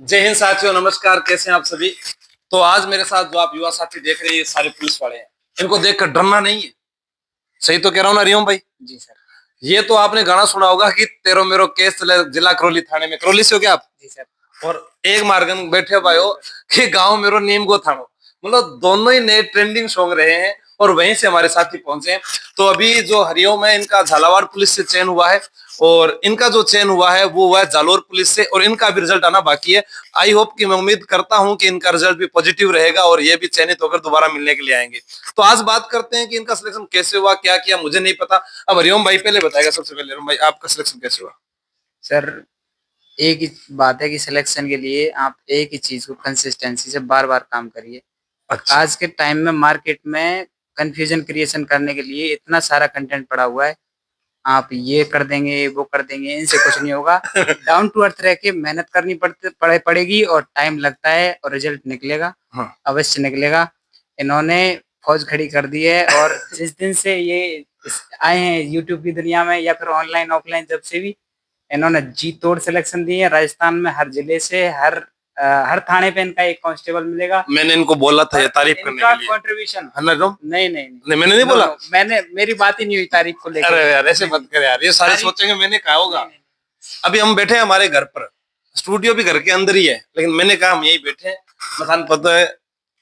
जय हिंद साथियों, नमस्कार। कैसे हैं आप सभी। तो आज मेरे साथ जो आप युवा साथी देख रहे हैं, ये सारे पुलिस वाले हैं। इनको देखकर डरना नहीं है। सही तो कह रहा हूँ ना रियोम भाई? जी सर। ये तो आपने गाना सुना होगा कि तेरो मेरो केस चले जिला करौली थाने में। करौली से हो क्या आप? जी सर। और एक मार्गन बैठे भाई हो कि गांव मेरो नीम को थानो। मतलब दोनों ही नए ट्रेंडिंग सॉन्ग रहे हैं और वहीं से हमारे साथी पहुंचे हैं। तो अभी जो हरिओम है, इनका झालावाड़ पुलिस से चयन हुआ है और इनका जो चयन हुआ है वो हुआ है जालोर पुलिस से, और इनका भी रिजल्ट आना बाकी है। आई होप कि मैं उम्मीद करता हूं कि इनका रिजल्ट भी पॉजिटिव रहेगा और ये भी चयनित होकर दोबारा मिलने के लिए आएंगे। तो आज बात करते हैं कि इनका सिलेक्शन कैसे हुआ, क्या किया, मुझे नहीं पता। अब हरिओम भाई पहले बताएगा। सबसे पहले हरिओम भाई, आपका सिलेक्शन कैसे हुआ? सर, एक ही बात है कि सिलेक्शन के लिए आप एक ही चीज को कंसिस्टेंसी से बार बार काम करिए। अच्छा। आज के टाइम में मार्केट में कंफ्यूजन क्रिएशन करने के लिए इतना सारा कंटेंट पड़ा हुआ है। आप ये कर देंगे, वो कर देंगे, इनसे कुछ नहीं होगा। डाउन टू अर्थ रह के मेहनत करनी पड़ेगी और टाइम लगता है और रिजल्ट निकलेगा। हाँ। अवश्य निकलेगा। इन्होंने फौज खड़ी कर दी है और जिस दिन से ये आए हैं यूट्यूब की दुनिया में या फिर ऑनलाइन ऑफलाइन, जब से भी इन्होंने जी तोड़ सिलेक्शन दी है। राजस्थान में हर जिले से हर थाने पे इनका एक कांस्टेबल मिलेगा। मैंने इनको बोला था ये तारीफ करने इनका के लिए। कंट्रीब्यूशन है ना रोम? नहीं नहीं नहीं नहीं, मैंने नहीं नो बोला। नो, मैंने मेरी बात ही नहीं हुई तारीफ को लेकर। अरे यार, ऐसे मत कर यार, ये सारे तारीफ सोचेंगे मैंने कहा होगा। नहीं, नहीं, अभी हम बैठे हैं हमारे घर पर। स्टूडियो भी घर के अंदर ही है, लेकिन मैंने कहा हम यही बैठे हैं। मकान पता है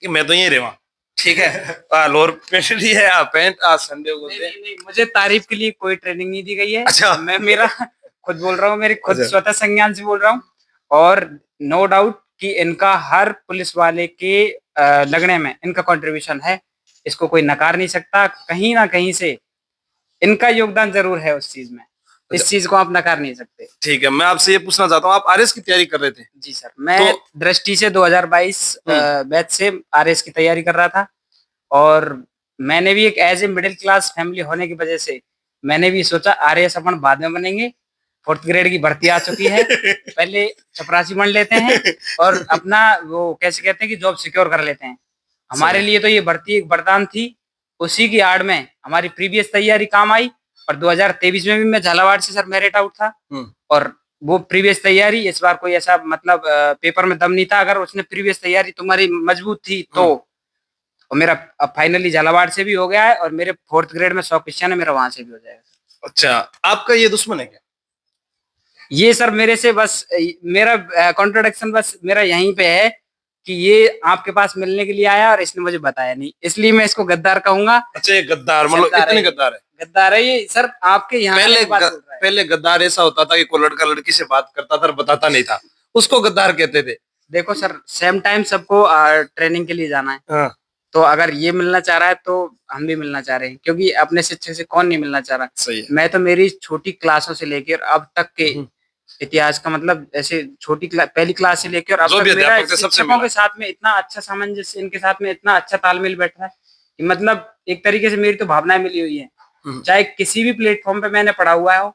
कि मैं तो यहीं रहूं। ठीक है। लोअर पेंट ही है, पैंट आज संडे को नहीं, दे। नहीं, नहीं, मुझे तारीफ के लिए कोई ट्रेनिंग नहीं दी गई है। अच्छा। मैं मेरा खुद बोल रहा हूँ, मेरी खुद अच्छा। स्वतः संज्ञान से बोल रहा हूँ। और नो डाउट कि इनका हर पुलिस वाले के लगने में इनका कंट्रीब्यूशन है। इसको कोई नकार नहीं सकता। कहीं ना कहीं से इनका योगदान जरूर है उस चीज में। अच्छा। इस चीज को आप नकार नहीं सकते। ठीक है, मैं आपसे ये पूछना चाहता हूँ, आप आरएस की तैयारी कर रहे थे? जी सर, मैं तो दृष्टि से 2022 बैच से आरएस की तैयारी कर रहा था। और मैंने भी एक as a middle class family होने की वजह से मैंने भी सोचा आरएएस अपन बाद में बनेंगे। फोर्थ ग्रेड की भर्ती आ चुकी है, पहले चपरासी बन लेते हैं और अपना वो कैसे कहते हैं कि जॉब सिक्योर कर लेते हैं। हमारे सही। लिए तो ये भर्ती एक वरदान थी। उसी की आड़ में हमारी प्रीवियस तैयारी काम आई। और 2023 में भी मैं झालावाड़ से सर मेरिट आउट था। और वो प्रीवियस तैयारी इस बार कोई ऐसा मतलब पेपर में दम नहीं था। अगर उसने प्रीवियस तैयारी तुम्हारी मजबूत थी तो। और मेरा अब फाइनली झालावाड़ से भी हो गया है और मेरे फोर्थ ग्रेड में 100 क्वेश्चन है, मेरा वहां से भी हो जाएगा। अच्छा, आपका ये दुश्मन है क्या? ये सर मेरे से बस मेरा कॉन्ट्रोडक्शन बस मेरा यहीं पे है कि ये आपके पास मिलने के लिए आया और इसने मुझे बताया नहीं, इसलिए मैं इसको गद्दार कहूंगा। अच्छा, ये गद्दार, मतलब गद्दार है इतने ये। गद्दार है? गद्दार है ये सर, आपके यहाँ पहले की बात बोल रहा है। पहले गद्दार ऐसा होता था कि कोई लड़का लड़की से बात करता था और बताता नहीं था, उसको गद्दार कहते थे। देखो सर, सेम टाइम सबको ट्रेनिंग के लिए जाना है। हाँ। तो अगर ये मिलना चाह रहा है तो हम भी मिलना चाह रहे हैं, क्योंकि अपने शिक्षक से कौन नहीं मिलना चाह रहा। सही है। मैं तो मेरी छोटी क्लासों से लेकर अब तक के इतिहास का मतलब ऐसे पहली क्लास से लेकर अब जो भी तक मेरा अध्यापक थे सबसे शिक्षकों मिला। के साथ में इतना अच्छा सामंजस्य, इनके साथ में इतना अच्छा तालमेल बैठ रहा है कि मतलब एक तरीके से मेरी तो भावनाएं मिली हुई है। चाहे किसी भी प्लेटफॉर्म पे मैंने पढ़ा हुआ हो,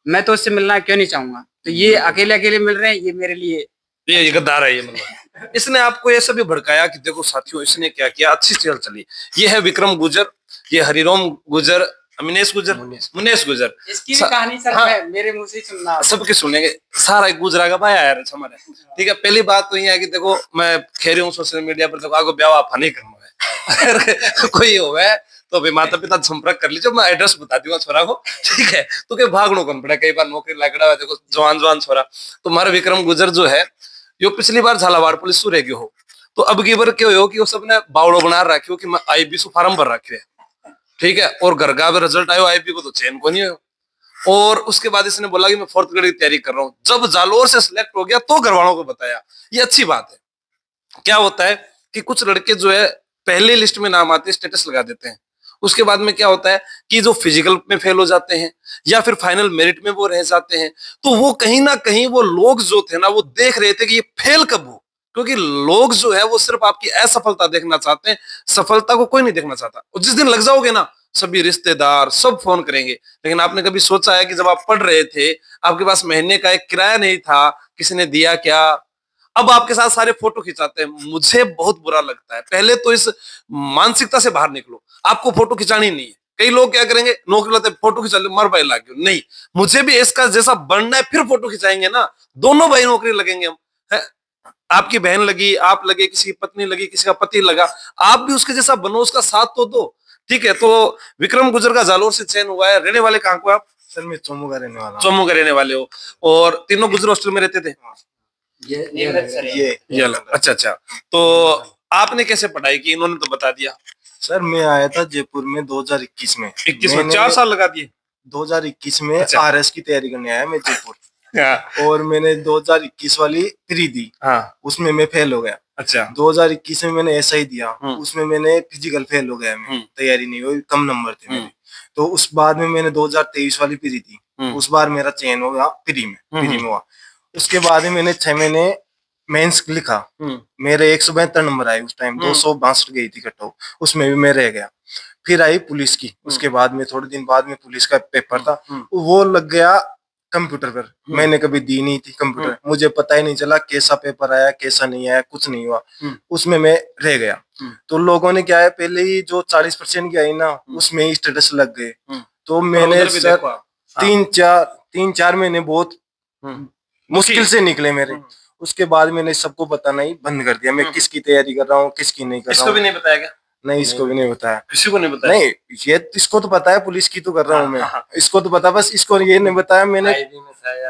मैं तो उससे मिलना क्यों नहीं चाहूंगा। तो ये अकेले अकेले मिल रहे हैं, ये मेरे लिए ये गद्दार है ये, मतलब इसने आपको ऐसा भी भड़काया कि देखो साथियों, इसने क्या किया। अच्छी चल चली। ये है विक्रम गुजर, ये हरिरोम गुजर, अमिनेश गुजर, मुनेश गुजर। इसकी भी कहानी सर मेरे मुंह से सुनना। सबके सुनेंगे। सारा गुजरा का भाई आया हमारे। ठीक है, पहली बात तो ये है कि देखो मैं कह रही हूँ सोशल मीडिया पर, देखो आगे ब्याह आप नहीं करना है। अगर कोई होवे तो अभी माता पिता संपर्क कर लीजिए, मैं एड्रेस बता दूंगा छोरा को। ठीक है, तो कहीं भागनो कौन पड़ा, कई बार नौकरी लगड़ा है। देखो जवान जवान छोरा। तो हमारा विक्रम गुजर जो है, यो पिछली बार झालावाड़ पुलिस सु रह गयो हो, तो अब की बार क्यों हो कि वो सबने बावड़ो बना रखियो कि मैं आईबी सु फार्म भर रखे है। ठीक है, और घर का रिजल्ट आयो आईबी को तो चैन को नहीं हो। और उसके बाद इसने बोला कि मैं फोर्थ ग्रेड की तैयारी कर रहा हूँ। जब जालोर से सिलेक्ट हो गया तो घर वालों को बताया। ये अच्छी बात है। क्या होता है कि कुछ लड़के जो है पहले लिस्ट में नाम आते स्टेटस लगा देते हैं। उसके बाद में क्या होता है कि जो फिजिकल में फेल हो जाते हैं या फिर फाइनल मेरिट में वो रह जाते हैं, तो वो कहीं ना कहीं वो लोग जो थे ना, वो देख रहे थे कि ये फेल कब हो। क्योंकि लोग जो है वो सिर्फ आपकी असफलता देखना चाहते हैं, सफलता को कोई नहीं देखना चाहता। और जिस दिन लग जाओगे ना, सभी रिश्तेदार सब फोन करेंगे। लेकिन आपने कभी सोचा है कि जब आप पढ़ रहे थे, आपके पास महीने का एक किराया नहीं था, किसी ने दिया क्या? अब आपके साथ सारे फोटो खिंचाते हैं। मुझे बहुत बुरा लगता है। पहले तो इस मानसिकता से बाहर निकलो, आपको फोटो खिंचानी नहीं है। कई लोग क्या करेंगे, नौकरी लाते फोटो खिंचा ले, मर भाई लागे नहीं, मुझे भी इसका जैसा बनना है, फिर फोटो खिंचाएंगे ना, दोनों भाई नौकरी लगेंगे हम। है? आपकी बहन लगी, आप लगे, किसी की पत्नी लगी, किसी का पति लगा, आप भी उसके जैसा बनो, उसका साथ तो दो। ठीक है, तो विक्रम गुर्जर का जालोर से चयन हुआ है। रहने वाले कहाँ को आप? सर मैं चोमू का रहने वाला हूँ। चोमू का रहने वाले हो, और तीनों गुर्जर हॉस्टल में रहते थे? ये अलग। अच्छा अच्छा, तो आपने कैसे पढ़ाई की? इन्होंने तो बता दिया। सर मैं आया था जयपुर में 2021 में। 21 में 4 साल लगा दिए? 2021 में अच्छा। आरएस की तैयारी करने आया मैं जयपुर। हाँ। और मैंने 2021 वाली प्री दी, हाँ। उसमें मैं फेल हो गया। अच्छा। 2021 में मैंने एसआई दिया, उसमें मैंने फिजिकल फेल हो गया, मैं तैयारी नहीं हुई, कम नंबर थे मेरे। तो उस बाद में मैंने 2023 वाली प्री दी, उस बार मेरा चयन हो गया प्री में हुआ। उसके बाद में मैंने 6 महीने मेंस लिखा, मेरे 172 नंबर आए उस टाइम, 262 गई थी कट ऑफ, उसमें भी मैं रह गया। फिर आई पुलिस की, उसके बाद में थोड़े दिन बाद में पुलिस का पेपर था, वो लग गया कंप्यूटर पर। मैंने कभी दी नहीं थी कंप्यूटर, मुझे पता ही नहीं चला कैसा पेपर आया कैसा नहीं आया, कुछ नहीं हुआ, उसमें मैं रह गया। तो लोगों ने क्या है, पहले ही जो 40% की आई ना, उसमें ही स्टेटस लग गए। तो मैंने सर 3-4 महीने बहुत मुश्किल से निकले मेरे। उसके बाद मैंने सबको बताना ही बंद कर दिया, मैं किसकी तैयारी कर रहा हूँ किसकी नहीं कर रहा हूँ। इसको भी नहीं बताया क्या? नहीं, इसको भी नहीं बताया। किसी को नहीं बताया? नहीं, ये इसको तो पता है, पुलिस की तो कर रहा हूँ मैं, इसको तो पता, बस इसको ये नहीं बताया।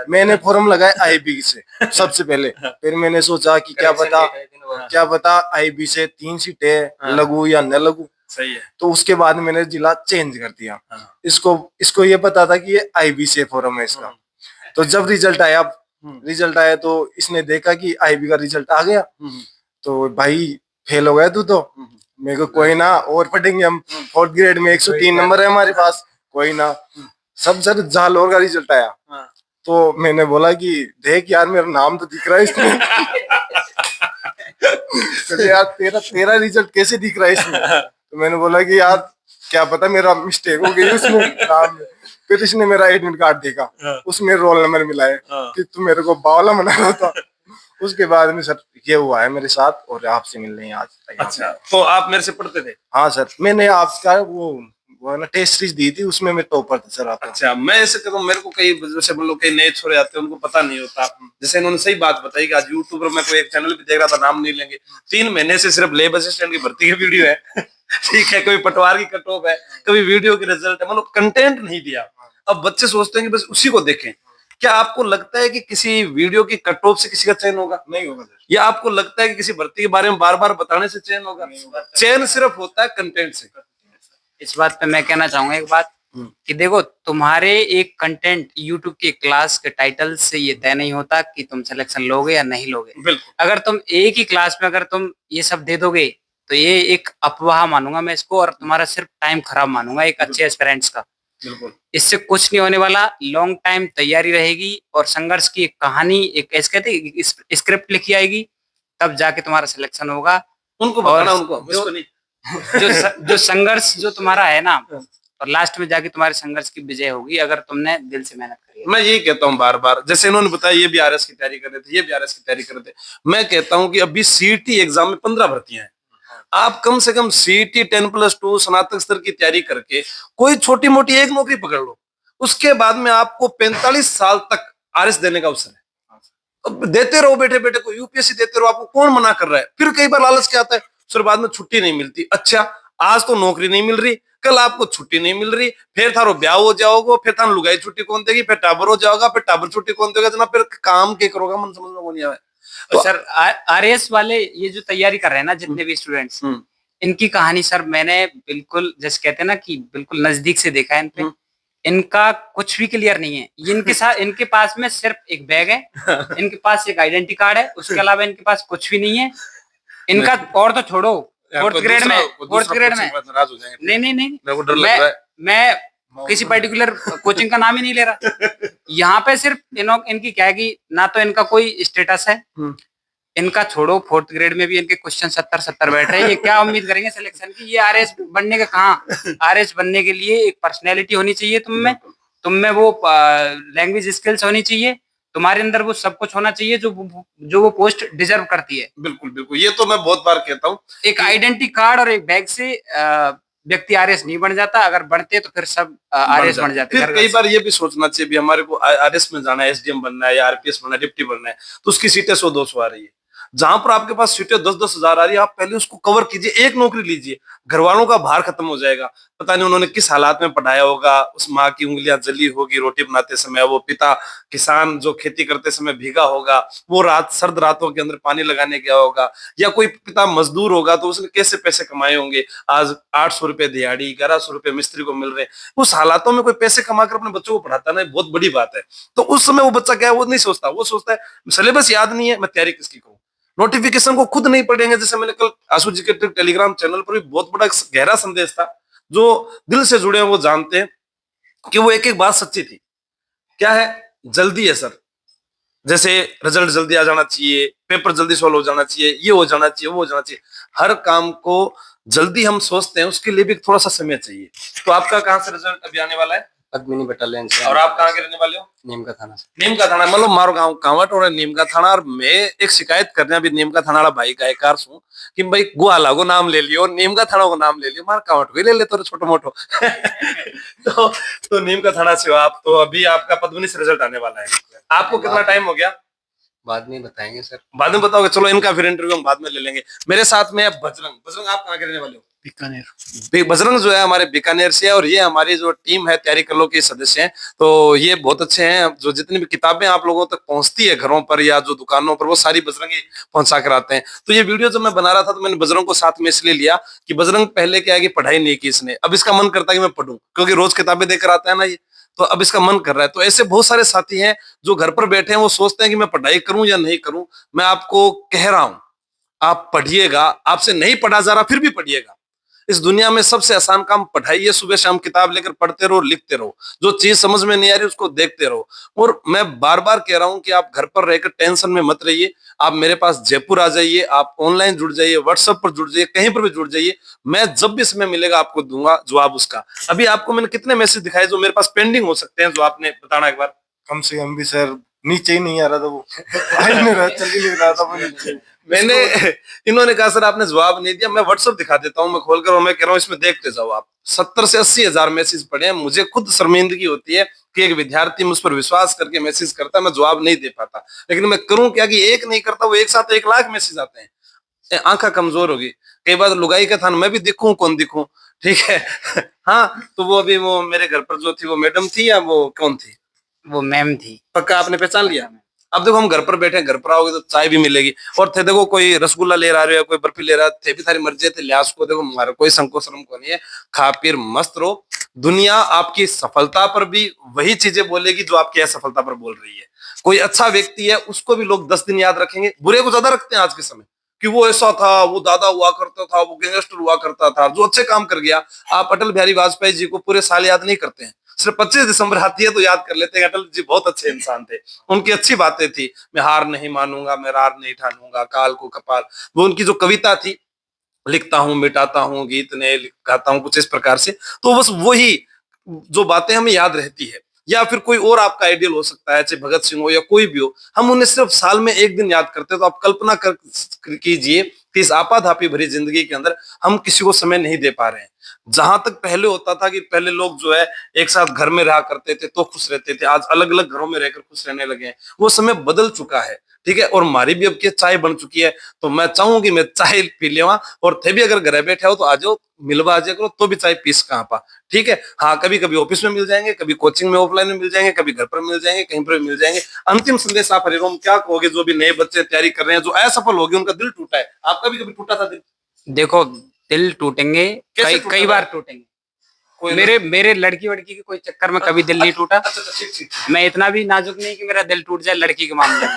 मैंने फॉर्म लगाया आईबी से सबसे पहले, फिर मैंने सोचा कि क्या पता आईबी से 3 सीटें लगू या न लगू। सही है। तो उसके बाद मैंने जिला चेंज कर दिया। इसको ये पता था कि ये आईबी से फॉर्म है इसका। तो जब रिजल्ट आया तो इसने देखा कि आईबी का रिजल्ट आ गया, तो भाई फेल हो गया तू तो। मेरे को कोई ना, और पढ़ेंगे हम, 4th ग्रेड में 103 नंबर है हमारे पास, कोई ना। सब सर जालोर का रिजल्ट आया, तो मैंने बोला कि देख यार मेरा नाम तो दिख रहा है इसमें। तो यार तेरा रिजल्ट कैसे दिख रहा है इसमें? तो मैंने बोला कि यार क्या पता मेरा मिस्टेक हो गई उसमें नाम में। फिर इसने मेरा एडमिट कार्ड देखा, उसमें रोल नंबर मिला है कि तू मेरे को बावला बना रहा था। उसके बाद में सर ये हुआ है मेरे साथ, और आपसे मिलने आज। अच्छा, तो आप मेरे से पढ़ते थे? हाँ सर, मैंने आपका वो ना टेस्ट सीरीज दी थी, उसमें मैं टॉपर था सर। आप? अच्छा, मैं ऐसे कहता हूँ, मेरे को कई जैसे बोलो कई नए छोरे आते हैं, उनको पता नहीं होता। जैसे इन्होंने सही बात बताई कि आज यूट्यूब पर मैं कोई एक चैनल भी देख रहा था, नाम नहीं लेंगे, 3 महीने से सिर्फ लेब असिस्टेंट की भर्ती की वीडियो है। ठीक है, कभी पटवार की कट ऑफ है, कभी वीडियो की रिजल्ट है, मतलब कंटेंट नहीं दिया। अब बच्चे सोचते हैं कि बस उसी को देखें। क्या आपको लगता है कि किसी वीडियो की कट ऑफ से किसी का चयन होगा? नहीं होगा सर। या आपको लगता है कि किसी भर्ती के बारे में बार बार बताने से चयन होगा? चयन सिर्फ होता है कंटेंट से। इस बात पे मैं कहना चाहूंगा एक बात कि देखो, तुम्हारे एक कंटेंट यूट्यूब के क्लास के टाइटल से ये तय नहीं होता कि तुम सिलेक्शन लोगे या नहीं लोगे। अगर तुम एक ही क्लास में अगर तुम ये सब दे दोगे तो ये एक अफवाह मानूंगा मैं इसको, और तुम्हारा सिर्फ टाइम खराब मानूंगा एक अच्छे एस्पिरेंट्स का। इससे कुछ नहीं होने वाला। लॉन्ग टाइम तैयारी रहेगी और संघर्ष की एक कहानी, एक ऐसे कहते स्क्रिप्ट लिखी आएगी, तब जाके तुम्हारा सिलेक्शन होगा। उनको बताना, उनको जो संघर्ष जो तुम्हारा है ना, और लास्ट में जाके तुम्हारे संघर्ष की विजय होगी अगर तुमने दिल से मेहनत करी। मैं यही कहता हूँ बार बार, जैसे इन्होंने बताया ये भी आरएस की तैयारी कर रहे थे, ये भी आरएस की तैयारी कर रहे थे। मैं कहता हूँ कि अभी सीईटी एग्जाम में 15 भर्तियां हैं। आप कम से कम सीईटी 10+2 स्नातक स्तर की तैयारी करके कोई छोटी मोटी एक नौकरी पकड़ लो, उसके बाद में आपको 45 साल तक आरएस देने का अवसर है। अब देते रहो बैठे बैठे, को यूपीएससी देते रहो, आपको कौन मना कर रहा है? फिर कई बार लालच क्या आता है, सर बाद में छुट्टी नहीं मिलती। अच्छा, आज तो नौकरी नहीं मिल रही, कल आपको छुट्टी नहीं मिल रही, फिर थारो ब्याह हो जाओगे, फिर थान लुगाई छुट्टी कौन देगी, फिर टाबर हो जाओगा, फिर टाबर छुट्टी कौन देगा जना, फिर काम के करोगा, मन समझ में नहीं आवे। तो सर आरएस वाले ये जो तैयारी कर रहे हैं ना, जितने भी स्टूडेंट्स, इनकी कहानी सर मैंने बिल्कुल जैसे कहते हैं ना कि बिल्कुल नजदीक से देखा है इन पे। इनका कुछ भी क्लियर नहीं है। इनके साथ, इनके पास में सिर्फ एक बैग है, इनके पास एक आइडेंटिटी कार्ड है, उसके अलावा इनके पास कुछ भी नहीं है इनका। और तो छोड़ो, 4th ग्रेड में नहीं, मैं किसी पर्टिकुलर कोचिंग का नाम ही नहीं ले रहा। यहाँ पे सिर्फ इनकी क्या है कि ना तो इनका कोई स्टेटस है, इनका छोड़ो, 4th ग्रेड में भी इनके क्वेश्चन 70 बैठ रहे हैं। ये क्या उम्मीद करेंगे सिलेक्शन की? ये आरएस बनने का कहाँ? आरएस बनने के लिए एक पर्सनैलिटी होनी चाहिए तुम में वो लैंग्वेज स्किल्स होनी चाहिए, तुम्हारे अंदर वो सब कुछ होना चाहिए जो वो पोस्ट डिजर्व करती है। बिल्कुल बिल्कुल, ये तो मैं बहुत बार कहता हूँ। एक आइडेंटिटी कार्ड और एक बैग से व्यक्ति आरएस नहीं बन जाता, अगर बनते तो फिर सब आरएस बन जाते। फिर कई बार ये भी सोचना चाहिए भी हमारे को आरएस में जाना है, एसडीएम बनना है या आरपीएस बनना है, डिप्टी बनना है, तो उसकी सीटें 100-200 आ रही है। जहां पर आपके पास सीटें 10-10 हजार आ रही है, आप पहले उसको कवर कीजिए, एक नौकरी लीजिए, घर वालों का भार खत्म हो जाएगा। पता नहीं उन्होंने किस हालात में पढ़ाया होगा, उस माँ की उंगलियां जली होगी रोटी बनाते समय, वो पिता किसान जो खेती करते समय भीगा होगा, वो रात सर्द रातों के अंदर पानी लगाने गया होगा, या कोई पिता मजदूर होगा तो उसने कैसे पैसे कमाए होंगे, आज 800 रुपए दिहाड़ी, 1100 रुपए मिस्त्री को मिल रहे हैं। उस हालातों में कोई पैसे कमाकर अपने बच्चों को पढ़ाता ना, बहुत बड़ी बात है। तो उस समय वो बच्चा क्या है, वो नहीं सोचता, वो सोचता है सिलेबस याद नहीं है, मैं तैयारी किसकी करूं, नोटिफिकेशन को खुद नहीं पढ़ेंगे। जैसे मैंने कल आशु जी के टेलीग्राम चैनल पर भी बहुत बड़ा गहरा संदेश था, जो दिल से जुड़े हैं वो जानते हैं कि वो एक एक बात सच्ची थी। क्या है, जल्दी है सर, जैसे रिजल्ट जल्दी आ जाना चाहिए, पेपर जल्दी सॉल्व हो जाना चाहिए, ये हो जाना चाहिए, वो हो जाना चाहिए। हर काम को जल्दी हम सोचते हैं, उसके लिए भी थोड़ा सा समय चाहिए। तो आपका कहाँ से रिजल्ट अभी आने वाला है? पद्मिनी बटालियन से। और आप कहाँ के रहने वाले हो? नीम का थाना से। नीम का थाना, मतलब मारो गांव कावट और नीम का थाना। और मैं एक शिकायत करने अभी नीम का थाना भाई गायकार हूँ कि भाई गुआला को नाम ले लियो, नीम का थाना को नाम ले लियो, मार कावट को ले ले तो छोटो मोटो। तो नीम का थाना से हो आप, तो अभी आपका पद्मिनी से रिजल्ट आने वाला है। आपको कितना टाइम हो गया? बाद में बताएंगे सर। बाद में बताओगे, चलो इनका फिर इंटरव्यू हम बाद में ले लेंगे। मेरे साथ में है बजरंग। बजरंग, आप कहाँ के रहने वाले हो? बीकानेर। बजरंग जो है हमारे बीकानेर से है, और ये हमारी जो टीम है तैयारी कर लो के सदस्य हैं। तो ये बहुत अच्छे हैं, जो जितनी भी किताबें आप लोगों तक पहुंचती है घरों पर या जो दुकानों पर, वो सारी बजरंग ही पहुंचा कर आते हैं। तो ये वीडियो जब मैं बना रहा था तो मैंने बजरंग को साथ में इसलिए लिया कि बजरंग पहले क्या है कि पढ़ाई नहीं की इसने, अब इसका मन करता है कि मैं पढ़ूं, क्योंकि रोज किताबें देकर आता है ना ये, तो अब इसका मन कर रहा है। तो ऐसे बहुत सारे साथी हैं जो घर पर बैठे हैं, वो सोचते हैं कि मैं पढ़ाई करूं या नहीं करूं। मैं आपको कह रहा हूं, आप पढ़िएगा, आपसे नहीं पढ़ा जा रहा फिर भी पढ़िएगा। इस दुनिया में सबसे आसान काम पढ़ाई है। सुबह शाम किताब लेकर पढ़ते रहो, लिखते रहो, जो चीज समझ में नहीं आ रही उसको देखते रहो। और मैं बार बार कह रहा हूं कि आप घर पर रहकर टेंशन में मत रहिए, आप मेरे पास जयपुर आ जाइए, आप ऑनलाइन जुड़ जाइए, व्हाट्सएप पर जुड़ जाइए, कहीं पर भी जुड़ जाइए। मैं जब भी समय मिलेगा आपको दूंगा जवाब उसका। अभी आपको मैंने कितने मैसेज दिखाए जो मेरे पास पेंडिंग हो सकते हैं, जो आपने बताना एक बार। कम से कम भी सर नीचे ही नहीं आ रहा था वो। आ ही नहीं रहा, चल ही नहीं रहा था वो नीचे। मैंने इन्होंने कहा सर आपने जवाब नहीं दिया, मैं व्हाट्सएप दिखा देता हूं, मैं खोलकर, और मैं कह रहा हूं इसमें देखते जाओ आप। 70 से 80 हजार मैसेज पड़े हैं। मुझे खुद शर्मिंदगी होती है कि एक विद्यार्थी मुझ पर विश्वास करके मैसेज करता है, मैं जवाब नहीं दे पाता। लेकिन मैं करूं क्या कि एक नहीं करता, वो एक साथ 1 लाख मैसेज आते हैं। आंखा कमजोर होगी, कई बार लुगाई का था, मैं भी दिखूं कौन दिखूं, ठीक है। हाँ, तो वो अभी वो मेरे घर पर जो थी वो मैडम थी या वो कौन थी? वो मैम थी। पक्का आपने पहचान लिया? अब देखो हम घर पर बैठे हैं, घर पर आओगे तो चाय भी मिलेगी। और थे देखो कोई रसगुल्ला ले रहा है, कोई बर्फी ले रहा थे, भी थारी मर्जी थे लिहाज को, देखो हमारा कोई संकोच शर्म को नहीं है। खा पीर मस्त रहो। दुनिया आपकी सफलता पर भी वही चीजें बोलेगी जो आपकी असफलता पर बोल रही है। कोई अच्छा व्यक्ति है उसको भी लोग 10 दिन याद रखेंगे, बुरे को ज्यादा रखते हैं आज के समय, कि वो ऐसा था, वो दादा हुआ करता था, वो गैंगस्टर हुआ करता था, जो अच्छे काम कर गया। आप अटल बिहारी वाजपेयी जी को पूरे साल याद नहीं करते हैं, सिर्फ 25 दिसंबर आती है तो याद कर लेते हैं। अटल जी बहुत अच्छे इंसान थे, उनकी अच्छी बातें थी, मैं हार नहीं मानूंगा, मैं रार नहीं ठानूंगा, काल को कपाल, वो उनकी जो कविता थी, लिखता हूं मिटाता हूं गीत ने गाता हूं, कुछ इस प्रकार से। तो बस वही जो बातें हमें याद रहती है। या फिर कोई और आपका आइडियल हो सकता है, चाहे भगत सिंह हो या कोई भी हो, हम उन्हें सिर्फ साल में 1 दिन याद करते हैं। तो आप कल्पना कर कीजिए कि इस आपाधापी भरी जिंदगी के अंदर हम किसी को समय नहीं दे पा रहे हैं। जहां तक पहले होता था कि पहले लोग जो है एक साथ घर में रहा करते थे तो खुश रहते थे, आज अलग अलग घरों में रहकर खुश रहने लगे हैं। वो समय बदल चुका है, ठीक है। और हमारी भी अब की चाय बन चुकी है, तो मैं चाहूँ कि मैं चाय पी लेवा, और थे भी अगर घर बैठे हो तो आ जाओ, मिलवा आ जाए करो, तो भी चाय पीस कहाँ पा, ठीक है। हाँ, कभी कभी ऑफिस में मिल जाएंगे, कभी कोचिंग में ऑफलाइन में मिल जाएंगे, कभी घर पर मिल जाएंगे, कहीं पर भी मिल जाएंगे। अंतिम संदेश आप हरिओम क्या कहोगे, जो भी नए बच्चे तैयारी कर रहे हैं, जो असफल हो गए, उनका दिल टूटा है, आपका भी कभी टूटा था दिल? देखो, दिल टूटेंगे, कई बार टूटेंगे। मेरे लड़की वड़की के कोई चक्कर में कभी दिल नहीं टूटा। अच्छा, ठीक। मैं इतना भी नाजुक नहीं कि मेरा दिल टूट जाए लड़की के मामले में।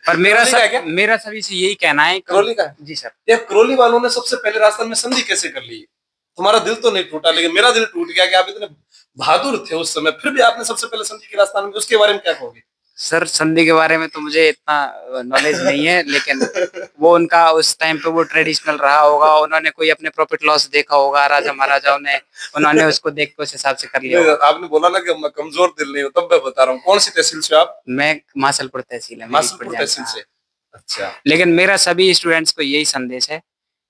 पर मेरा सभी से यही कहना है। करौली का? जी सर। ये करौली वालों ने सबसे पहले राजस्थान में संधि कैसे कर ली? तुम्हारा दिल तो नहीं टूटा, लेकिन मेरा दिल टूट गया कि आप इतने बहादुर थे उस समय, फिर भी आपने सबसे पहले संधि की राजस्थान में, उसके बारे में क्या कहोगे? सर, संधि के बारे में तो मुझे इतना नॉलेज नहीं है, लेकिन वो उनका उस टाइम पे वो ट्रेडिशनल रहा होगा, उन्होंने कोई अपने प्रॉफिट लॉस देखा होगा, राजा महाराजाओं ने, उन्होंने उसको देख के उस हिसाब से कर लिया होगा। आपने बोला ना कि मैं कमजोर दिल नहीं हूँ, तब मैं बता रहा हूँ। कौन सी तहसील से आप? मैं मासलपुर तहसील है। मासलपुर तहसील से। अच्छा। लेकिन मेरा सभी स्टूडेंट्स को यही संदेश है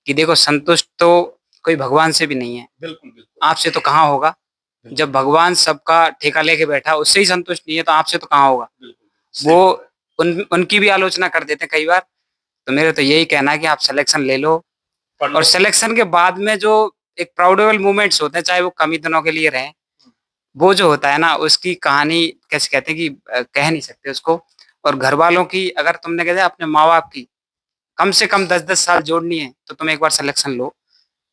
कि देखो, संतुष्ट तो कोई भगवान से भी नहीं है, बिल्कुल बिल्कुल आपसे तो कहाँ होगा। जब भगवान सबका ठेका लेके बैठा उससे ही संतुष्ट नहीं है तो आपसे तो कहाँ होगा। बिल्कुल। वो उनकी भी आलोचना कर देते हैं कई बार। तो मेरे तो यही कहना है कि आप सिलेक्शन ले लो, पढ़ लो। और सिलेक्शन के बाद में जो एक प्राउडेबल मोमेंट्स होते हैं, चाहे वो कम ही दिनों के लिए रहें, वो जो होता है ना, उसकी कहानी कैसे कहते हैं कि कह नहीं सकते उसको। और घर वालों की, अगर तुमने कहते अपने माँ बाप की कम से कम 10-10 साल जोड़नी है तो तुम एक बार सिलेक्शन लो।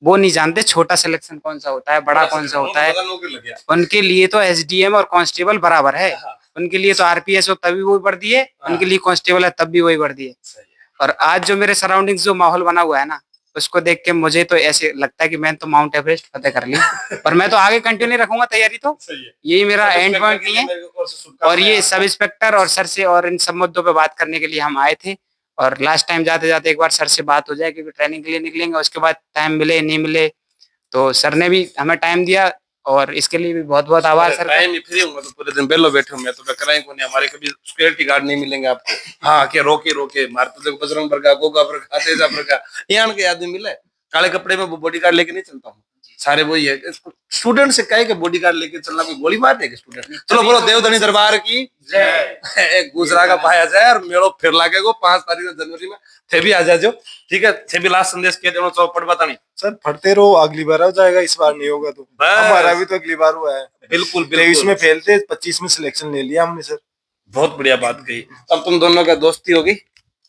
वो नहीं जानते छोटा सिलेक्शन कौन सा होता है, बड़ा कौन सा होता है। नौकरी लग गया। उनके लिए तो एसडीएम और कांस्टेबल बराबर है। हाँ। उनके लिए तो आरपीएस हो तभी वही वर्दी है, उनके लिए कांस्टेबल है तब भी वही वर्दी है। सही है। और आज जो मेरे सराउंडिंग्स जो माहौल बना हुआ है ना, उसको देख के मुझे तो ऐसे लगता है कि मैंने तो माउंट एवरेस्ट फतेह कर ली। और मैं तो आगे कंटिन्यू रखूंगा तैयारी, तो सही है। यही मेरा सब एंड इंस्पेक्टर पॉइंट के नहीं लिए है। मेरे को से शुभकामनाएं। और ये सब इंस्पेक्टर और सर से और इन सब मुद्दों पे बात करने के लिए हम आए थे। और लास्ट टाइम जाते जाते एक बार सर से बात हो जाए, क्योंकि ट्रेनिंग के लिए निकलेंगे, उसके बाद टाइम मिले नहीं मिले। तो सर ने भी हमें टाइम दिया और इसके लिए भी बहुत बहुत आभार सर का। टाइम ही फ्री हूँ मैं तो पूरे दिन बेलो बैठे हूँ मैं तो कराई को नहीं। हमारे कभी सिक्योरिटी गार्ड नहीं मिलेंगे आपको। हाँ क्या रोके रोके मारते तो देखो बजरंग बरका गोगा बरका तेजा बरका यहाँ के आदमी मिले काले कपड़े में। वो बॉडी गार्ड लेके नहीं चलता हूँ, सारे वही है। स्टूडेंट से कहे कि बॉडी गार्ड लेके चलना, कोई गोली मार देगा स्टूडेंट। चलो बोलो देवधनी दरबार की जय। गुजरा का पाया जाए और मेड़ो फिर लागे को 5 तारीख जनवरी में थे भी आ जाओ। ठीक है, थे भी लास्ट संदेश कह देना चौपट बता नहीं सर पढ़ते रहो, अगली बार हो जाएगा, इस बार नहीं होगा तो। बस। हमारा भी तो अगली बार हुआ है। बिल्कुल 23 में बिल्कुल। फेल थे, 25 में सिलेक्शन ले लिया हमने सर। बहुत बढ़िया बात कही। अब तुम दोनों का दोस्ती होगी।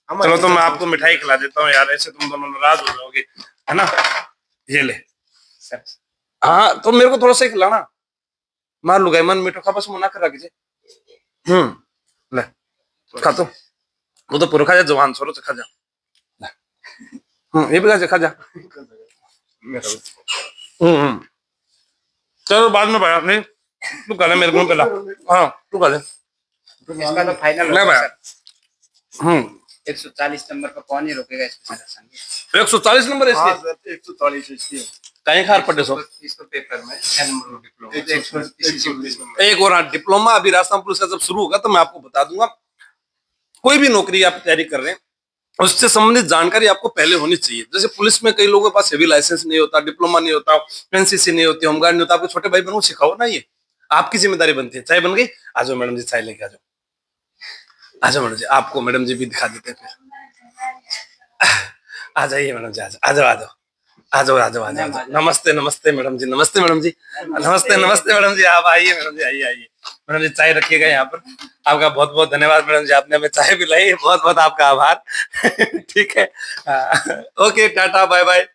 हमारी चलो तो मैं सर आपको मिठाई खिला देता हूँ यार, ऐसे तुम दोनों नाराज हो जाओगे, है ना। ये ले सर हाँ, तो मेरे को थोड़ा सा ही खिलाना। मार लुगाई मन मीठो खा बस मुना कर रखी। ले खा तो वो तो पूरा खा जा, जवान छोरो से खा जा। ये भी खा जा। चलो बाद में भाई नहीं तू खा ले मेरे को पहला। हाँ तू खा ले। इसका तो फाइनल ले होगा भाई। सर। 140 नंबर पर कौन ही रोकेगा इसको सिलेक्शन। 140 नंबर है हाँ इसके। सर 144 इसकी है। कहीं खार पड़े सो इसको पेपर में 6 नंबर डिप्लोमा। 140 नंबर। एक और। हाँ, डिप्लोमा अभी राजस्थान पुलिस का जब शुरू होगा तो मैं आपको बता दूंगा। कोई भी नौकरी आप तैयारी कर रहे हैं उससे संबंधित जानकारी आपको पहले होनी चाहिए। जैसे पुलिस में कई लोगों के पास हेवी लाइसेंस नहीं होता, डिप्लोमा नहीं होता, एनसीसी नहीं होती, होमगार्ड नहीं होता। आपके छोटे भाई बहनों को सिखाओ ना, ये आपकी जिम्मेदारी बनती है। चाय बन गई, आ जाओ मैडम जी चाय लेके आ जाओ। आ जाओ मैडम जी, आपको मैडम जी भी दिखा देते हैं फिर। आ जाइए मैडम जी, आ जाओ आ जाओ आ जाओ आ जाओ आ जाओ आ जाओ। नमस्ते नमस्ते मैडम जी, नमस्ते मैडम जी, नमस्ते नमस्ते मैडम जी। आप आइए मैडम जी, आइए आइए। मैडम जी चाय रखिएगा यहाँ पर। आपका बहुत बहुत धन्यवाद मैडम जी, आपने हमें चाय पिलाई, बहुत बहुत आपका आभार। ठीक है, ओके टाटा बाय बाय।